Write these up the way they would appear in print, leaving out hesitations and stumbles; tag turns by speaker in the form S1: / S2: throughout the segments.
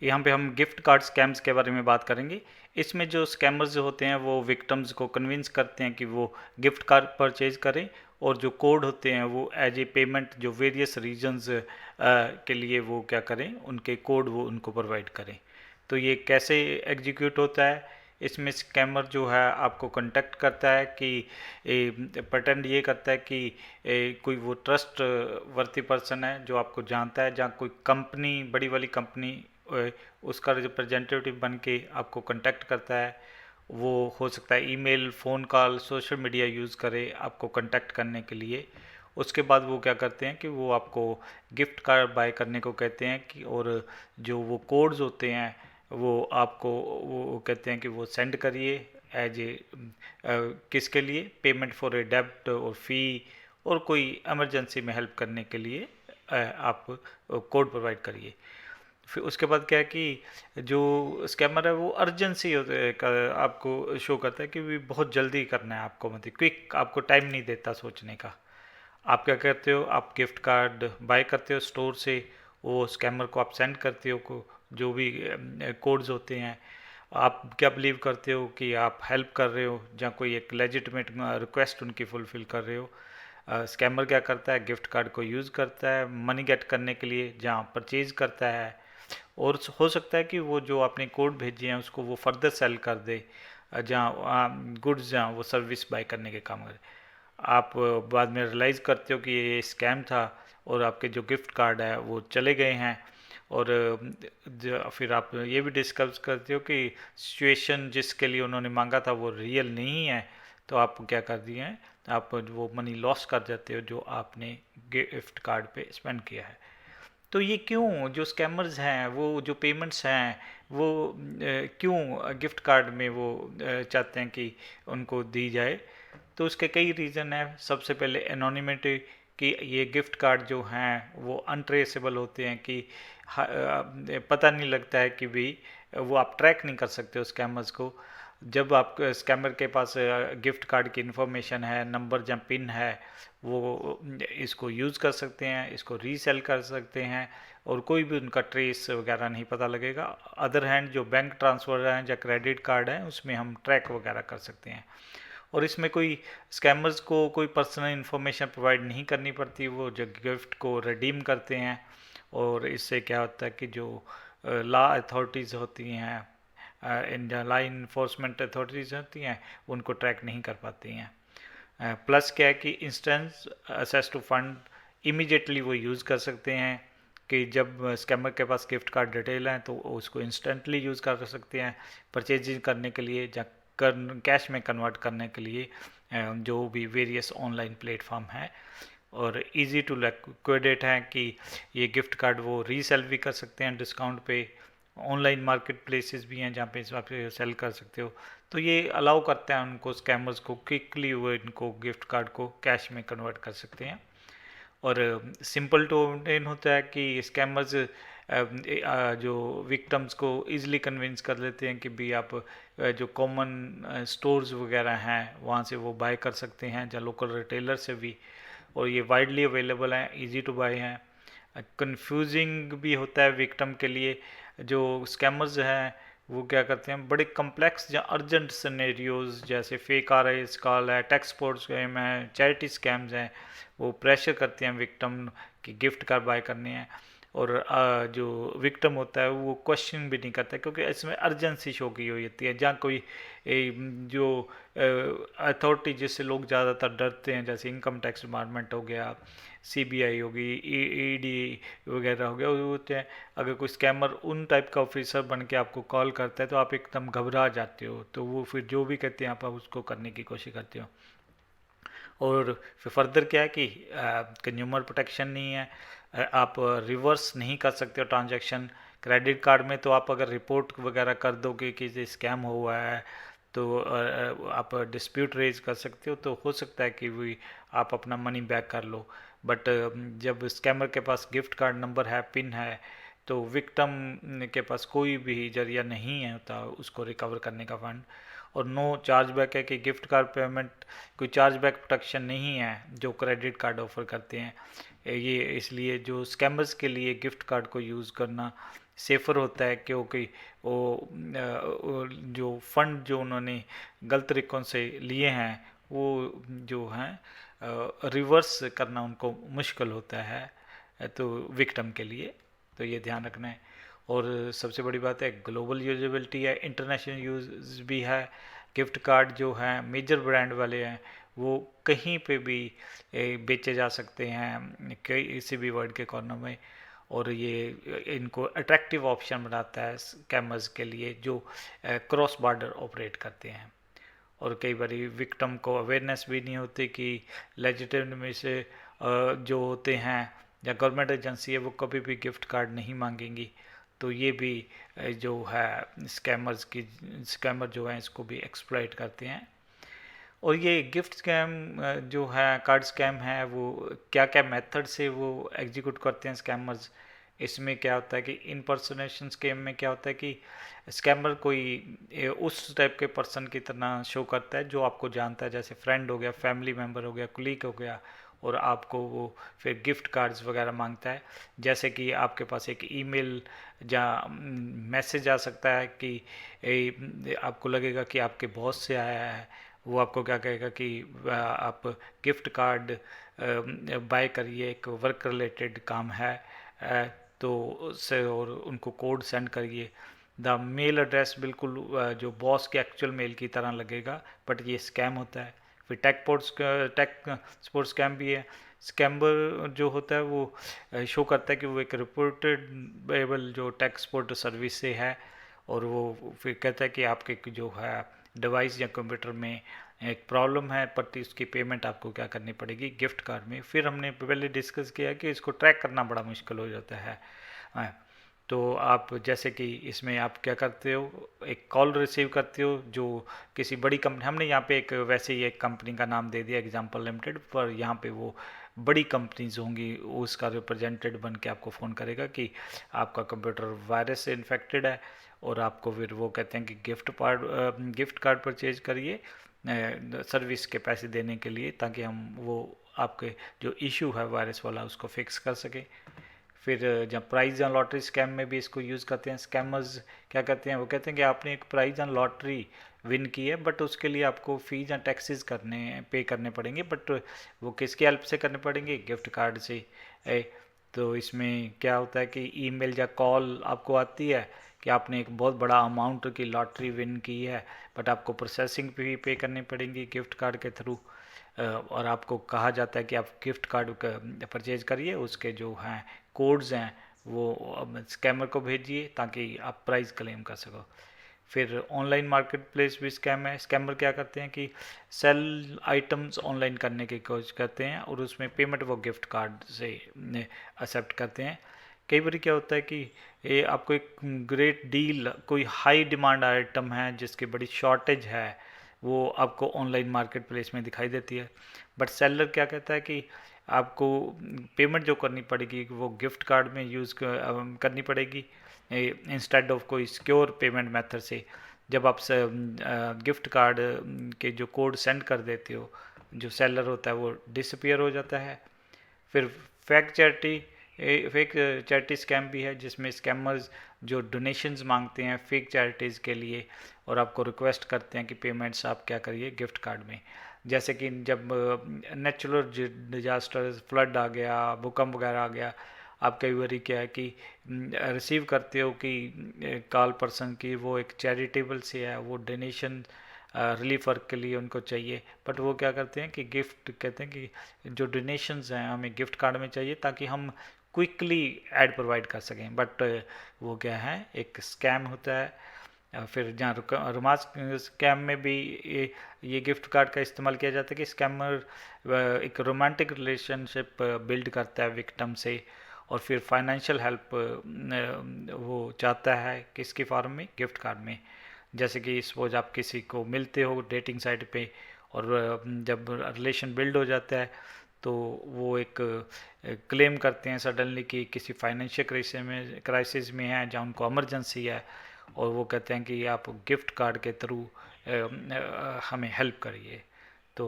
S1: यहाँ पे हम गिफ्ट कार्ड स्कैम्स के बारे में बात करेंगे। इसमें जो स्कैमर्स जो होते हैं वो विक्टिम्स को कन्विंस करते हैं कि वो गिफ्ट कार्ड परचेज करें, और जो कोड होते हैं वो एज ए पेमेंट जो वेरियस रीजन्स के लिए वो क्या करें, उनके कोड वो उनको प्रोवाइड करें। तो ये कैसे एग्जीक्यूट होता है, इसमें स्कैमर जो है आपको कांटेक्ट करता है कि प्रटेंड ये करता है कि कोई वो ट्रस्ट वर्ती पर्सन है जो आपको जानता है, जहाँ कोई कंपनी, बड़ी वाली कंपनी, उसका रिप्रेजेंटेटिव बन के आपको कांटेक्ट करता है। वो हो सकता है email, phone call, social media use करे आपको कांटेक्ट करने के लिए। उसके बाद वो क्या करते हैं कि वो आपको गिफ्ट कार्ड बाय करने को कहते हैं कि, और जो वो कोड्स होते हैं वो आपको वो कहते हैं कि वो सेंड करिए एज ए किसके लिए, पेमेंट फॉर ए डेब्ट और फ़ी, और कोई इमरजेंसी में हेल्प करने के लिए आप कोड प्रोवाइड करिए। फिर उसके बाद क्या है कि जो स्कैमर है वो अर्जेंसी का आपको शो करता है कि भी बहुत जल्दी करना है आपको, मतलब क्विक, आपको टाइम नहीं देता सोचने का। आप क्या करते हो, आप गिफ्ट कार्ड बाय करते हो स्टोर से, वो स्कैमर को आप सेंड करते हो को जो भी कोड्स होते हैं। आप क्या बिलीव करते हो कि आप हेल्प कर रहे हो, जहाँ कोई एक लेजिटिमेट रिक्वेस्ट उनकी फुलफिल कर रहे हो। स्कैमर क्या करता है, गिफ्ट कार्ड को यूज़ करता है मनी गेट करने के लिए, जहाँ परचेज करता है। और हो सकता है कि वो जो आपने कोड भेजे हैं उसको वो फर्दर सेल कर दे, जहाँ गुड्स, जहाँ वो सर्विस बाय करने के काम करे। आप बाद में रियलाइज़ करते हो कि ये स्कैम था, और आपके जो गिफ्ट कार्ड है वो चले गए हैं। और फिर आप ये भी डिस्कस करते हो कि सिचुएशन जिसके लिए उन्होंने मांगा था वो रियल नहीं है, तो आप क्या कर दिए हैं, आप वो मनी लॉस कर जाते हो जो आपने गिफ्ट कार्ड पे स्पेंड किया है। तो ये क्यों जो स्कैमर्स हैं, वो जो पेमेंट्स हैं वो क्यों गिफ्ट कार्ड में वो चाहते हैं कि उनको दी जाए। तो उसके कई रीज़न है। सबसे पहले एनोनिमिटी, कि ये गिफ्ट कार्ड जो हैं वो अनट्रेसेबल होते हैं, कि पता नहीं लगता है कि भी वो आप ट्रैक नहीं कर सकते हो स्कैमर्स को। जब आप स्कैमर के पास गिफ्ट कार्ड की इन्फॉर्मेशन है, नंबर या पिन है, वो इसको यूज़ कर सकते हैं, इसको रीसेल कर सकते हैं, और कोई भी उनका ट्रेस वगैरह नहीं पता लगेगा। अदर हैंड जो बैंक ट्रांसफ़र हैं या क्रेडिट कार्ड हैं उसमें हम ट्रैक वगैरह कर सकते हैं। और इसमें कोई स्कैमर्स को कोई पर्सनल इन्फॉर्मेशन प्रोवाइड नहीं करनी पड़ती, वो जो गिफ्ट को रिडीम करते हैं। और इससे क्या होता है कि जो लॉ अथॉरिटीज़ होती हैं, इंडिया लॉ इन्फोर्समेंट अथॉरिटीज़ होती हैं, उनको ट्रैक नहीं कर पाती हैं। प्लस क्या है कि instant access to fund immediately वो यूज़ कर सकते हैं, कि जब स्कैमर के पास गिफ्ट कार्ड डिटेल हैं तो उसको इंस्टेंटली यूज़ कर सकते हैं परचेजिंग करने के लिए, या कैश में कन्वर्ट करने के लिए, जो भी वेरियस ऑनलाइन प्लेटफॉर्म है। और इजी टू लिक्विडेट हैं कि ये गिफ्ट कार्ड वो रीसेल भी कर सकते हैं डिस्काउंट पे। ऑनलाइन मार्केट प्लेसेस भी हैं जहाँ पे इस आप सेल कर सकते हो। तो ये अलाउ करता है उनको, स्कैमर्स को, क्विकली वो इनको गिफ्ट कार्ड को कैश में कन्वर्ट कर सकते हैं। और सिंपल टू ऑब्टेन होता है कि स्कैमर्स जो विक्टम्स को इजीली कन्विंस कर लेते हैं कि भी आप जो कॉमन स्टोर्स वगैरह हैं वहाँ से वो बाय कर सकते हैं, या लोकल रिटेलर से भी। और ये वाइडली अवेलेबल हैं, इजी टू बाय हैं। कंफ्यूजिंग भी होता है विक्टम के लिए। जो स्कैमर्स हैं वो क्या करते हैं, बड़े कम्प्लेक्स या अर्जेंट सिनेरियोज, जैसे फेक आर आई कॉल है, टेक्स्ट स्पोर्ट स्कैम है, चैरिटी स्कैम्स हैं, वो प्रेशर करते हैं विक्टम कि गिफ्ट कार्ड बाय करने हैं। और जो विक्टिम होता है वो क्वेश्चन भी नहीं करता, क्योंकि इसमें अर्जेंसी शो की हुई होती है। जहाँ कोई जो अथॉरिटी जिससे लोग ज़्यादातर डरते हैं, जैसे इनकम टैक्स डिपार्टमेंट हो गया, सीबीआई होगी, ईडी वगैरह हो गया, वो होते हैं। अगर कोई स्कैमर उन टाइप का ऑफिसर बन के आपको कॉल करता है तो आप एकदम घबरा जाते हो, तो वो फिर जो भी कहते हैं आप उसको करने की कोशिश करते हो। और फिर फर्दर क्या है कि कंज्यूमर प्रोटेक्शन नहीं है, आप रिवर्स नहीं कर सकते हो ट्रांजैक्शन। क्रेडिट कार्ड में तो आप अगर रिपोर्ट वगैरह कर दोगे कि ये स्कैम हुआ है तो आप डिस्प्यूट रेज कर सकते हो, तो हो सकता है कि भी आप अपना मनी बैक कर लो। बट जब स्कैमर के पास गिफ्ट कार्ड नंबर है, पिन है, तो विक्टिम के पास कोई भी जरिया नहीं है होता उसको रिकवर करने का फंड। और नो चार्जबैक है कि गिफ्ट कार्ड पेमेंट कोई चार्जबैक प्रोटेक्शन नहीं है जो क्रेडिट कार्ड ऑफर करते हैं। ये इसलिए जो स्कैमर्स के लिए गिफ्ट कार्ड को यूज़ करना सेफ़र होता है, क्योंकि जो फंड जो उन्होंने गलत तरीक़ों से लिए हैं वो जो हैं रिवर्स करना उनको मुश्किल होता है, तो विक्टिम के लिए। तो ये ध्यान रखना है। और सबसे बड़ी बात है ग्लोबल यूजेबिलिटी है, इंटरनेशनल यूज भी है। गिफ्ट कार्ड जो हैं मेजर ब्रांड वाले हैं वो कहीं पे भी बेचे जा सकते हैं, कई किसी भी वर्ल्ड के कॉर्नर में। और ये इनको अट्रैक्टिव ऑप्शन बनाता है स्कैमर्स के लिए जो क्रॉस बॉर्डर ऑपरेट करते हैं। और कई बार विक्टिम को अवेयरनेस भी नहीं होती कि लेजिटिमेट में से जो होते हैं या गवर्नमेंट एजेंसी है वो कभी भी गिफ्ट कार्ड नहीं मांगेंगी। तो ये भी जो है स्कैमर जो हैं इसको भी एक्सप्लॉइट करते हैं। और ये गिफ्ट स्कैम जो है कार्ड स्कैम है वो क्या क्या मेथड से वो एग्जीक्यूट करते हैं स्कैमर्स। इसमें क्या होता है कि इनपर्सोनेशन स्कैम में क्या होता है कि स्कैमर कोई उस टाइप के पर्सन की तरह शो करता है जो आपको जानता है, जैसे फ्रेंड हो गया, फैमिली मेम्बर हो गया, कुलीग हो गया, और आपको वो फिर गिफ्ट कार्ड्स वगैरह मांगता है। जैसे कि आपके पास एक ईमेल या मैसेज आ सकता है कि आपको लगेगा कि आपके बॉस से आया है, वो आपको क्या कहेगा कि आप गिफ्ट कार्ड बाय करिए, एक वर्क रिलेटेड काम है, तो उससे और उनको कोड सेंड करिए। द मेल एड्रेस बिल्कुल जो बॉस के एक्चुअल मेल की तरह लगेगा, बट ये स्कैम होता है। फिर टेक स्पोर्ट्स स्कैम भी है। स्कैमर जो होता है वो शो करता है कि वो एक रिपोर्टेड जो टेक सपोर्ट सर्विस से है, और वो फिर कहता है कि आपके जो है डिवाइस या कंप्यूटर में एक प्रॉब्लम है, पर इसकी पेमेंट आपको क्या करनी पड़ेगी गिफ्ट कार्ड में। फिर हमने पहले डिस्कस किया कि इसको ट्रैक करना बड़ा मुश्किल हो जाता है। तो आप जैसे कि इसमें आप क्या करते हो, एक कॉल रिसीव करते हो जो किसी बड़ी कंपनी, हमने यहाँ पे एक वैसे ही एक कंपनी का नाम दे दिया एग्जांपल लिमिटेड, पर यहाँ पे वो बड़ी कंपनीज होंगी, उसका रिप्रेजेंटेटिव बन के आपको फ़ोन करेगा कि आपका कंप्यूटर वायरस से इन्फेक्टेड है, और आपको फिर वो कहते हैं कि गिफ्ट कार्ड परचेज करिए सर्विस के पैसे देने के लिए, ताकि हम वो आपके जो इशू है वायरस वाला उसको फिक्स कर सकें। फिर जब प्राइज या लॉटरी स्कैम में भी इसको यूज़ करते हैं स्कैमर्स। क्या करते हैं, वो कहते हैं कि आपने एक प्राइज या लॉटरी विन की है, बट उसके लिए आपको फीस या टैक्सेस पे करने पड़ेंगे, बट वो किसकी हेल्प से करने पड़ेंगे, गिफ्ट कार्ड से। तो इसमें क्या होता है कि ईमेल या कॉल आपको आती है कि आपने एक बहुत बड़ा अमाउंट की लॉटरी विन की है, बट आपको प्रोसेसिंग भी पे करनी पड़ेगी गिफ्ट कार्ड के थ्रू। और आपको कहा जाता है कि आप गिफ्ट कार्ड परचेज करिए, उसके जो हैं कोड्स हैं वो स्कैमर को भेजिए ताकि आप प्राइस क्लेम कर सको। फिर ऑनलाइन मार्केट प्लेस भी स्कैम है। स्कैमर क्या करते हैं कि सेल आइटम्स ऑनलाइन करने की कोशिश करते हैं, और उसमें पेमेंट वो गिफ्ट कार्ड से एक्सेप्ट करते हैं। कई बार क्या होता है कि ये आपको एक ग्रेट डील, कोई हाई डिमांड आइटम है जिसकी बड़ी शॉर्टेज है, वो आपको ऑनलाइन मार्केट प्लेस में दिखाई देती है, बट सेलर क्या कहता है कि आपको पेमेंट जो करनी पड़ेगी वो गिफ्ट कार्ड में करनी पड़ेगी इंस्टेड ऑफ कोई सिक्योर पेमेंट मेथड से। जब आप गिफ्ट कार्ड के जो कोड सेंड कर देते हो, जो सेलर होता है वो डिसअपियर हो जाता है। फिर fake charity fake charity scam भी है, जिसमें स्कैमर्स जो डोनेशंस मांगते हैं फेक चैरिटीज़ के लिए, और आपको रिक्वेस्ट करते हैं कि पेमेंट्स आप क्या करिए गिफ्ट कार्ड में। जैसे कि जब नेचुरल डिजास्टर, फ्लड आ गया, भूकंप वगैरह आ गया, आप कई बार क्या है कि रिसीव करते हो कि कॉल पर्सन की वो एक चैरिटेबल से है, वो डोनेशन रिलीफ वर्क के लिए उनको चाहिए, बट वो क्या करते हैं कि गिफ्ट कहते हैं कि जो डोनेशंस हैं हमें गिफ्ट कार्ड में चाहिए ताकि हम क्विकली ऐड प्रोवाइड कर सकें, बट वो क्या है एक स्कैम होता है। फिर जहाँ रोमांस स्कैम में भी ये गिफ्ट कार्ड का इस्तेमाल किया जाता है कि स्कैमर एक रोमांटिक रिलेशनशिप बिल्ड करता है विक्टिम से, और फिर फाइनेंशियल हेल्प वो चाहता है किसकी फॉर्म में, गिफ्ट कार्ड में। जैसे कि सपोज आप किसी को मिलते हो डेटिंग साइट पे, और जब रिलेशन बिल्ड हो जाता है तो वो एक क्लेम करते हैं सडनली कि किसी फाइनेंशियल क्राइसिस में है जहाँ उनको इमरजेंसी है, और वो कहते हैं कि आप गिफ्ट कार्ड के थ्रू हमें हेल्प करिए। तो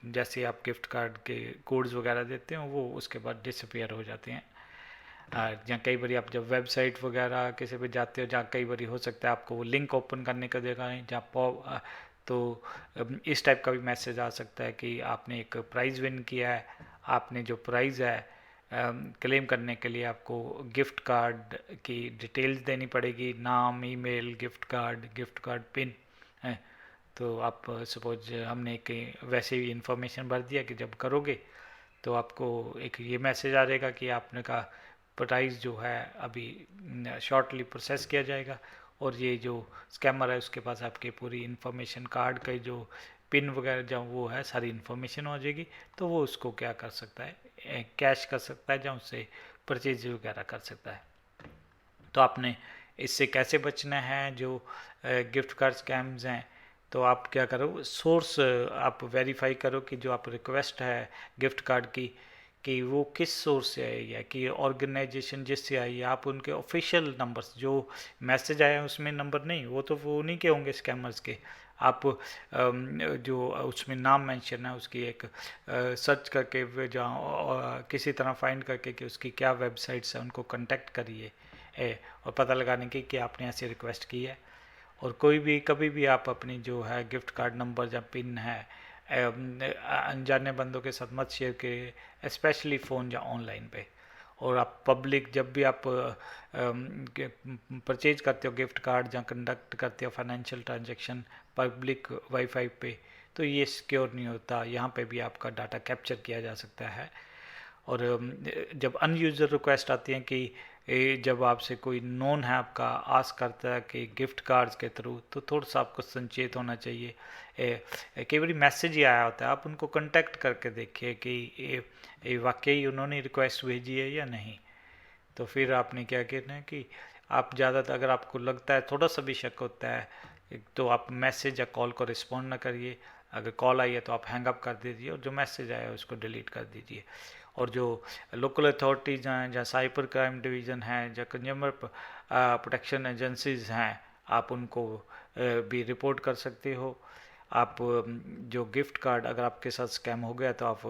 S1: जैसे आप गिफ्ट कार्ड के कोड्स वगैरह देते हो वो उसके बाद डिसअपियर हो जाते हैं। जहाँ कई बार आप जब वेबसाइट वगैरह किसी पे जाते हो, जहाँ कई बार हो सकता है आपको वो लिंक ओपन करने का देगा नहीं, जहाँ तो इस टाइप का भी मैसेज आ सकता है कि आपने एक प्राइज़ विन किया है, आपने जो प्राइज़ है क्लेम करने के लिए आपको गिफ्ट कार्ड की डिटेल्स देनी पड़ेगी, नाम, ईमेल, गिफ्ट कार्ड पिन है। तो आप सपोज हमने एक वैसे ही इन्फॉर्मेशन भर दिया कि जब करोगे तो आपको एक ये मैसेज आ जाएगा कि आपने का प्राइस जो है अभी शॉर्टली प्रोसेस किया जाएगा, और ये जो स्कैमर है उसके पास आपकी पूरी इन्फॉर्मेशन, कार्ड का जो पिन वगैरह जो वो है सारी इन्फॉर्मेशन हो जाएगी, तो वो उसको क्या कर सकता है, कैश कर सकता है, या उससे परचेज वगैरह कर सकता है। तो आपने इससे कैसे बचना है जो गिफ्ट कार्ड स्कैम्स हैं, तो आप क्या करो, सोर्स आप वेरीफाई करो कि जो आप रिक्वेस्ट है गिफ्ट कार्ड की कि वो किस सोर्स से आई है, कि ऑर्गेनाइजेशन जिससे आई है। आप उनके ऑफिशियल नंबर्स, जो मैसेज आया है उसमें नंबर नहीं, वो नहीं के होंगे स्कैमर्स के। आप जो उसमें नाम मेंशन है उसकी एक सर्च करके जहाँ किसी तरह फाइंड करके कि उसकी क्या वेबसाइट्स है उनको कांटेक्ट करिए और पता लगाने की कि आपने ऐसी रिक्वेस्ट की है। और कोई भी कभी भी आप अपनी जो है गिफ्ट कार्ड नंबर या पिन है अनजाने बंदों के साथ मत शेयर करिए, स्पेशली फ़ोन या ऑनलाइन पे। और आप पब्लिक जब भी आप परचेज करते हो गिफ्ट कार्ड या कंडक्ट करते हो फाइनेंशियल ट्रांजैक्शन पब्लिक वाईफाई पे, तो ये सिक्योर नहीं होता, यहाँ पे भी आपका डाटा कैप्चर किया जा सकता है। और जब अनयूजर रिक्वेस्ट आती हैं कि जब आपसे कोई नोन है आपका आस करता है कि गिफ्ट कार्ड्स के थ्रू, तो थोड़ा सा आपको संचेत होना चाहिए। कई बार मैसेज ही आया होता है, आप उनको कांटेक्ट करके देखिए कि ये वाकई उन्होंने रिक्वेस्ट भेजी है या नहीं। तो फिर आपने क्या कहना है कि आप ज़्यादातर अगर आपको लगता है थोड़ा सा भी शक होता है तो आप मैसेज या कॉल को रिस्पॉन्ड ना करिए। अगर कॉल आई है तो आप हैंग अप कर दीजिए, और जो मैसेज आया है उसको डिलीट कर दीजिए। और जो लोकल अथॉरिटीज़ हैं, जहाँ साइबर क्राइम डिवीज़न है, जहाँ कंज्यूमर प्रोटेक्शन एजेंसीज़ हैं, आप उनको भी रिपोर्ट कर सकते हो। आप जो गिफ्ट कार्ड अगर आपके साथ स्कैम हो गया तो आप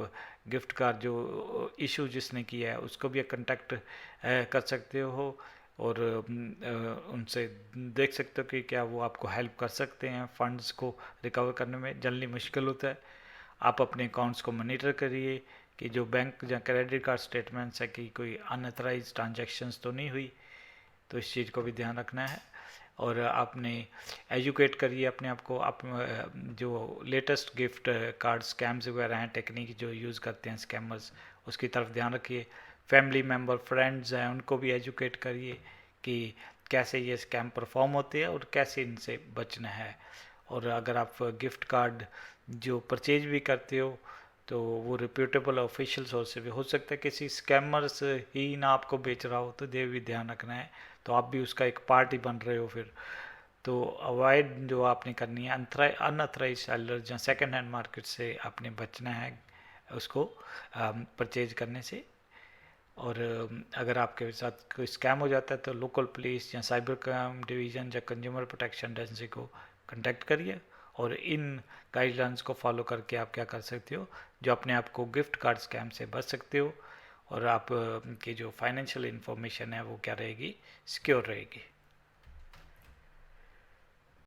S1: गिफ्ट कार्ड जो इशू जिसने किया है उसको भी कांटेक्ट कर सकते हो, और उनसे देख सकते हो कि क्या वो आपको हेल्प कर सकते हैं। फंड्स को रिकवर करने में जनरली मुश्किल होता है। आप अपने अकाउंट्स को मॉनिटर करिए कि जो बैंक या क्रेडिट कार्ड स्टेटमेंट्स है कि कोई अनऑथराइज ट्रांजैक्शंस तो नहीं हुई, तो इस चीज़ को भी ध्यान रखना है। और आपने एजुकेट करिए अपने आप को, आप जो लेटेस्ट गिफ्ट कार्ड स्कैम्स वगैरह हैं, टेक्निक जो यूज़ करते हैं स्कैमर्स, उसकी तरफ ध्यान रखिए। फैमिली मेम्बर, फ्रेंड्स हैं, उनको भी एजुकेट करिए कि कैसे ये स्कैम परफॉर्म होते हैं और कैसे इनसे बचना है। और अगर आप गिफ्ट कार्ड जो परचेज भी करते हो तो वो रिप्यूटेबल ऑफिशियल सोर्स से भी हो सकता है, किसी स्कैमर्स ही ना आपको बेच रहा हो, तो ये भी ध्यान रखना है। तो आप भी उसका एक पार्ट ही बन रहे हो फिर। तो अवॉइड जो आपने करनी है अनअथराइज सेलर या सेकेंड हैंड मार्केट से आपने बचना है उसको परचेज करने से। और अगर आपके साथ कोई स्कैम हो जाता है तो लोकल पुलिस या साइबर क्राइम डिवीज़न या कंज्यूमर प्रोटेक्शन एजेंसी को कांटेक्ट करिए। और इन गाइडलाइंस को फॉलो करके आप क्या कर सकते हो, जो अपने आप को गिफ्ट कार्ड स्कैम से बच सकते हो, और आप की जो फाइनेंशियल इन्फॉर्मेशन है वो क्या रहेगी, सिक्योर रहेगी।